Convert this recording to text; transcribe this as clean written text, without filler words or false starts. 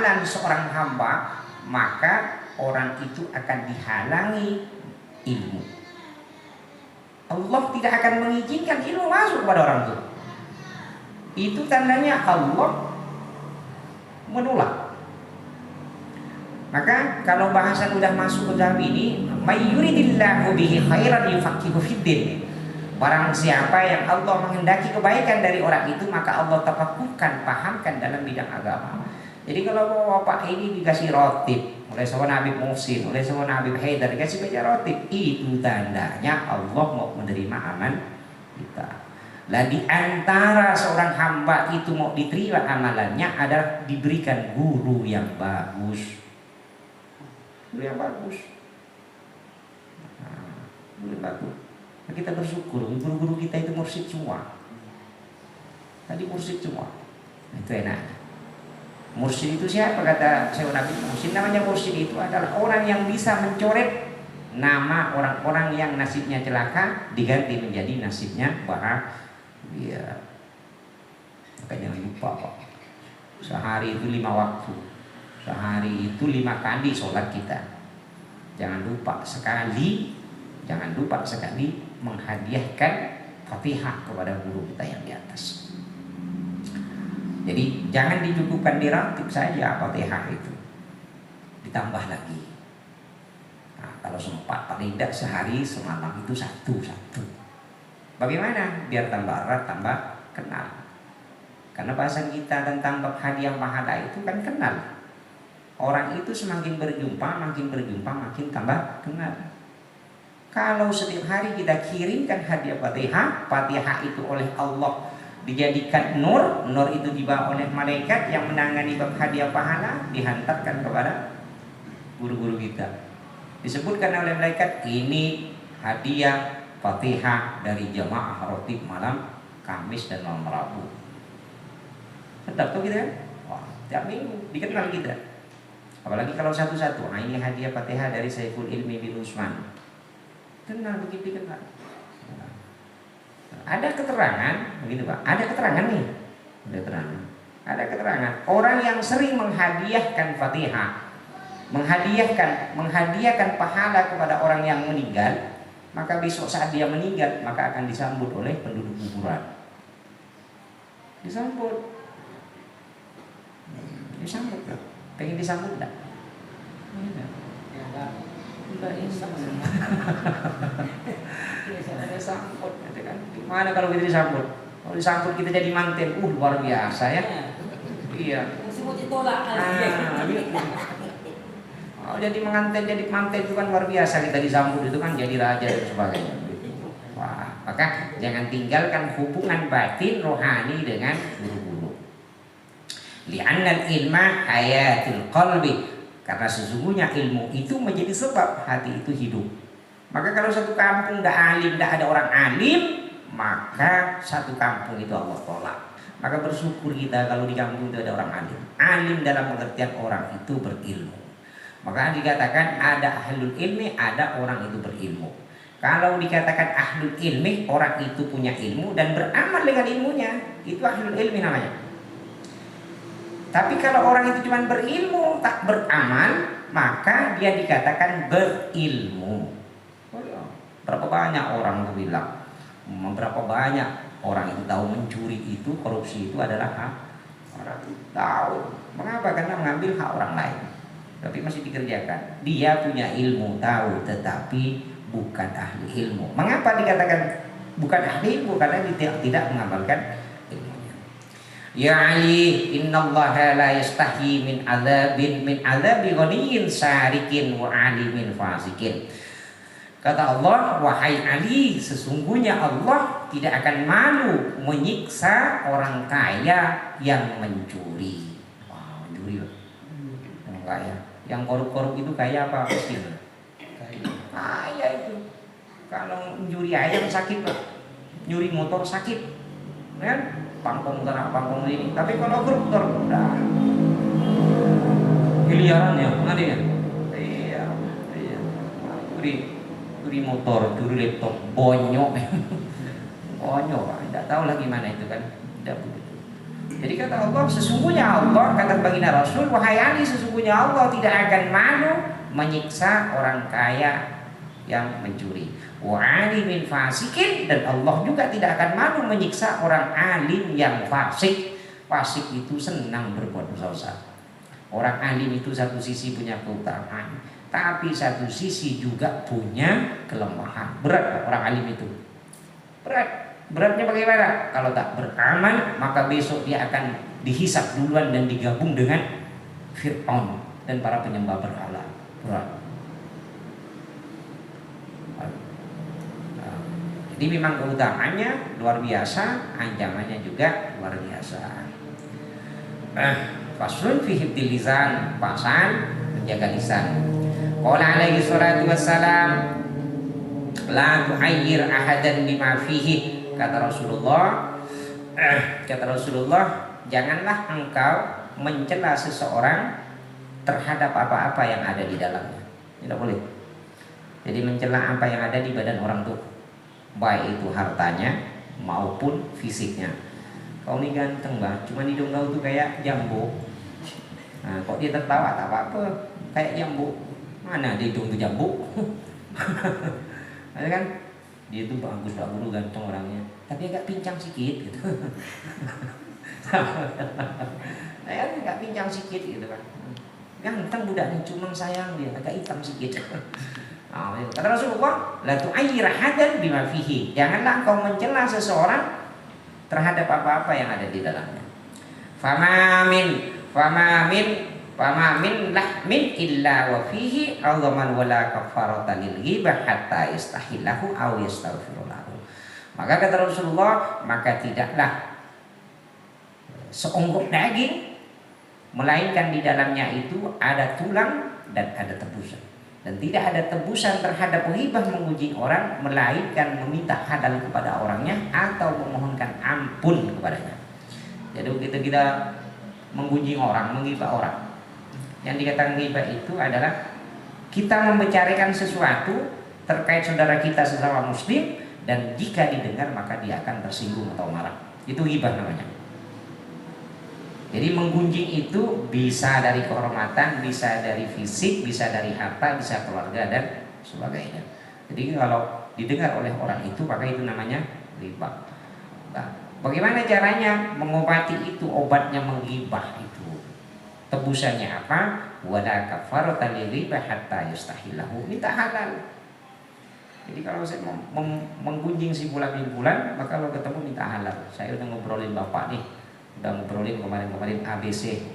amalan seorang hamba, maka orang itu akan dihalangi ilmu. Allah tidak akan mengizinkan ilmu masuk kepada orang itu. Itu tandanya Allah menolak. Maka kalau bahasan udah masuk ke dalam ini, may yuridillahu bihi khairan yufaqihu fiddin. Barang siapa yang Allah menghendaki kebaikan dari orang itu, maka Allah tafakuhkan, pahamkan dalam bidang agama. Jadi kalau bapak ini dikasih rotib oleh seorang Habib Muhsin, oleh seorang Habib Haidar, dikasih baca rotib, itu tandanya Allah mau menerima amal kita. Lah di antara seorang hamba itu mau diterima amalannya adalah diberikan guru yang bagus. Guru yang bagus. Nah, guru yang bagus. Kita bersyukur, guru-guru kita itu mursyid semua. Tadi mursyid semua. Itu enak. Mursyid itu siapa? Kata Syekh Nabi Mursyid, namanya mursyid itu adalah orang yang bisa mencoret nama orang-orang yang nasibnya celaka diganti menjadi nasibnya bahagia. Maka jangan lupa Pak. Sehari itu 5 waktu. Sehari itu 5 kali sholat kita. Jangan lupa sekali menghadiahkan Fatihah kepada guru kita yang di atas. Jadi jangan dicukupkan di ratib saja Fatihah itu, ditambah lagi. Nah, kalau sempat paling tidak sehari semalam itu satu. Bagaimana? Biar tambah erat, tambah kenal. Karena bahasan kita tentang bab hadiah pahala itu kan kenal. Orang itu semakin berjumpa, makin tambah kenal. Kalau setiap hari kita kirimkan hadiah Fatihah itu oleh Allah dijadikan nur itu dibawa oleh malaikat yang menangani bab hadiah pahala, dihantarkan kepada guru-guru kita. Disebutkan oleh malaikat, ini hadiah Fatihah dari jamaah rotib malam Kamis dan malam Rabu. Tetap tuh kita, tiap minggu dikenal kita. Apalagi kalau satu-satu, nah ini hadiah Fatihah dari Saiful Ilmi bin Usman. Kenal begitu dikenal. Ada keterangan, begitu Pak. Ada keterangan nih. Ada keterangan. Orang yang sering menghadiahkan Fatihah, menghadiahkan pahala kepada orang yang meninggal, maka besok saat dia meninggal, maka akan disambut oleh penduduk kuburan. Disambut Pak. Pengen disambut enggak? Enggak ada sambut, kan? Gimana kalau kita disambut? Kalau disambut kita jadi manten, luar biasa ya. Iya. Oh, jadi manten itu kan luar biasa, kita disambut itu kan jadi raja dan sebagainya. Wah, maka jangan tinggalkan hubungan batin rohani dengan guru-guru. Li'annal ilma hayatul qalbi. Karena sesungguhnya ilmu itu menjadi sebab hati itu hidup. Maka kalau satu kampung tidak ada orang alim, maka satu kampung itu Allah tolak. Maka bersyukur kita kalau di kampung itu ada orang alim. Alim dalam pengertian orang itu berilmu. Maka dikatakan ada ahlul ilmi, ada orang itu berilmu. Kalau dikatakan ahlul ilmi, orang itu punya ilmu dan beramal dengan ilmunya, itu ahlul ilmi namanya. Tapi kalau orang itu cuma berilmu, tak beramal, maka dia dikatakan berilmu. Berapa banyak orang itu bilang, berapa banyak orang itu tahu mencuri itu, korupsi itu adalah hak orang itu tahu. Mengapa? Karena mengambil hak orang lain, tapi masih dikerjakan. Dia punya ilmu, tahu, tetapi bukan ahli ilmu. Mengapa dikatakan bukan ahli ilmu? Karena dia tidak mengamalkan ilmunya. Ya Ali, innallaha la yastahi min adzabi ghaniyin sarikin wa alimin fasikin. Kata Allah, wahai Ali, sesungguhnya Allah tidak akan malu menyiksa orang kaya yang mencuri. Wah, mencuri orang kaya. Yang korup-korup itu kaya apa? Miskin. Kaya itu. Kalau mencuri ayam sakit lah, nyuri motor sakit, kan? Pangkong tanah, pangkong ini. Tapi kalau koruptor, udah miliaran ya, nanti ya. Iya. Curi motor, curi laptop, bonyok, Pak. Tidak tahu lagi mana itu kan. Tidak begitu. Jadi kata Allah, sesungguhnya Allah, kata baginda Rasul, wahai Ali, sesungguhnya Allah tidak akan malu menyiksa orang kaya yang mencuri. Wa alimin fasikin, dan Allah juga tidak akan malu menyiksa orang alim yang fasik. Fasik itu senang berbuat dosa. Orang alim itu satu sisi punya keutamaan, tapi satu sisi juga punya kelemahan. Berat orang alim itu. Beratnya bagaimana? Kalau tak beramal, maka besok dia akan dihisap duluan dan digabung dengan Fir'aun dan para penyembah berhala. Berat. Jadi memang keutamaannya luar biasa, ancamannya juga luar biasa. Faslun fi hifdzil lisan, pasal menjaga lisan. Qala alaihi salatu wassalam, la tu'ayyir ahadan bima fihi. Kata Rasulullah, janganlah engkau mencela seseorang terhadap apa-apa yang ada di dalamnya. Tidak boleh. Jadi mencela apa yang ada di badan orang tuh, baik itu hartanya maupun fisiknya. Kau ini ganteng bang, cuma hidung kau tuh kayak jambu. Nah, kok dia tertawa tak apa-apa, kayak jambu. Mana di hidung tuh jambu? Ada kan? Dia tuh bagus Pak Guru, ganteng orangnya, tapi agak pincang sikit gitu. Saya agak pincang sikit gitu kan. Ganteng budaknya, cuma sayang dia agak hitam sikit. Kata Rasulullah, la tu'ayyir hadan bima fihi. Janganlah kau mencela seseorang terhadap apa-apa yang ada di dalamnya. Fama min lahmin illa wa fihi azaman wala kafarata lil ghibah hatta yastahillahu aw yastaghfirulahu. Maka kata Rasulullah, maka tidaklah seonggok daging melainkan di dalamnya itu ada tulang dan ada tebusan. Dan tidak ada tebusan terhadap ghibah menguji orang melainkan meminta hadal kepada orangnya atau memohonkan ampun kepadanya. Jadi begitu kita menggunjing orang, menggibah orang, yang dikatakan ghibah itu adalah kita membicarakan sesuatu terkait saudara kita sesama muslim, dan jika didengar maka dia akan tersinggung atau marah. Itu ghibah namanya. Jadi menggunjing itu bisa dari kehormatan, bisa dari fisik, bisa dari harta, bisa keluarga dan sebagainya. Jadi kalau didengar oleh orang itu maka itu namanya ghibah. Nah, bagaimana caranya mengobati itu? Obatnya menggibah itu, tebusannya apa? Wala kafarata lil ghibah hatta yastahilahu, minta halal. Jadi kalau saya menggunjing si bulan maka kalau ketemu minta halal. Saya udah ngobrolin bapak nih, udah ngobrolin kemarin ABC,